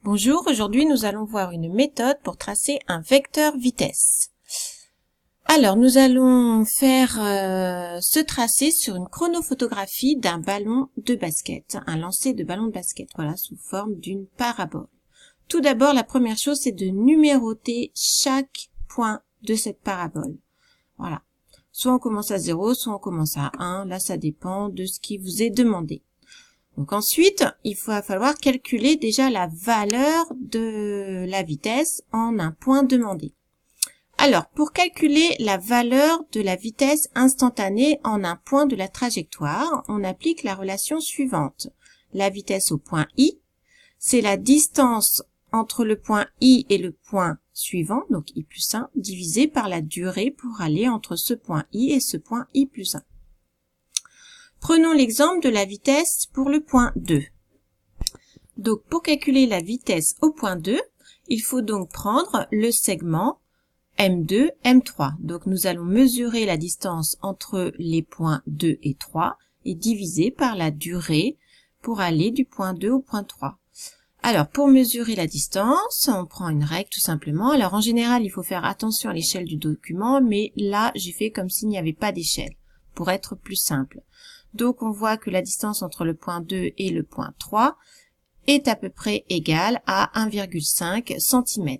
Bonjour, aujourd'hui nous allons voir une méthode pour tracer un vecteur vitesse. Alors nous allons faire ce tracé sur une chronophotographie d'un ballon de basket, un lancer de ballon de basket, voilà, sous forme d'une parabole. Tout d'abord, la première chose, c'est de numéroter chaque point de cette parabole. Voilà. Soit on commence à 0, soit on commence à 1, là ça dépend de ce qui vous est demandé. Donc ensuite, il va falloir calculer déjà la valeur de la vitesse en un point demandé. Alors, pour calculer la valeur de la vitesse instantanée en un point de la trajectoire, on applique la relation suivante. La vitesse au point I, c'est la distance entre le point I et le point suivant, donc I plus 1, divisé par la durée pour aller entre ce point I et ce point I plus 1. Prenons l'exemple de la vitesse pour le point 2. Donc, pour calculer la vitesse au point 2, il faut donc prendre le segment M2, M3. Donc, nous allons mesurer la distance entre les points 2 et 3 et diviser par la durée pour aller du point 2 au point 3. Alors, pour mesurer la distance, on prend une règle tout simplement. Alors, en général, il faut faire attention à l'échelle du document, mais là, j'ai fait comme s'il n'y avait pas d'échelle, pour être plus simple. Donc, on voit que la distance entre le point 2 et le point 3 est à peu près égale à 1,5 cm.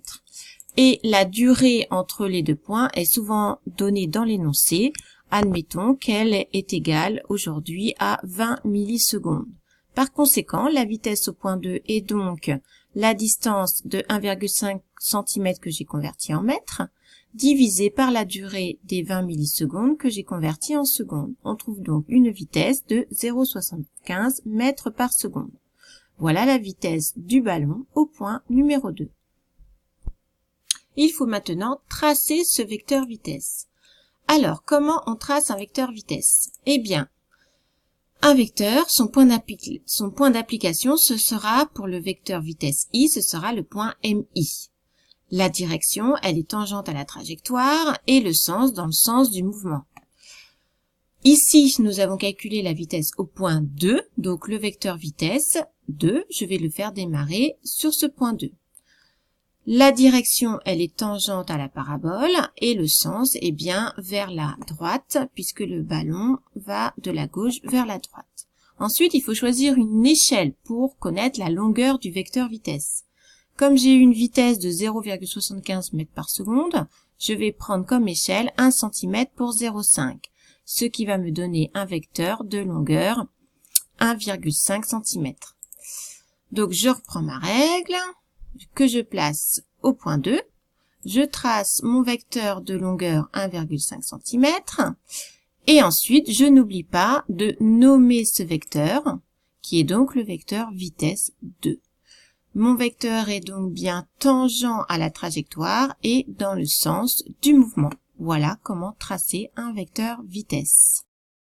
Et la durée entre les deux points est souvent donnée dans l'énoncé. Admettons qu'elle est égale aujourd'hui à 20 millisecondes. Par conséquent, la vitesse au point 2 est donc la distance de 1,5 cm que j'ai convertie en mètres, divisé par la durée des 20 millisecondes que j'ai convertie en secondes. On trouve donc une vitesse de 0,75 mètres par seconde. Voilà la vitesse du ballon au point numéro 2. Il faut maintenant tracer ce vecteur vitesse. Alors, comment on trace un vecteur vitesse? Eh bien, un vecteur, son point d'application, ce sera pour le vecteur vitesse I, ce sera le point MI. La direction, elle est tangente à la trajectoire et le sens dans le sens du mouvement. Ici, nous avons calculé la vitesse au point 2, donc le vecteur vitesse 2, je vais le faire démarrer sur ce point 2. La direction, elle est tangente à la parabole et le sens est bien vers la droite puisque le ballon va de la gauche vers la droite. Ensuite, il faut choisir une échelle pour connaître la longueur du vecteur vitesse. Comme j'ai une vitesse de 0,75 mètres par seconde, je vais prendre comme échelle 1 cm pour 0,5, ce qui va me donner un vecteur de longueur 1,5 cm. Donc, je reprends ma règle que je place au point 2. Je trace mon vecteur de longueur 1,5 cm et ensuite, je n'oublie pas de nommer ce vecteur qui est donc le vecteur vitesse 2. Mon vecteur est donc bien tangent à la trajectoire et dans le sens du mouvement. Voilà comment tracer un vecteur vitesse.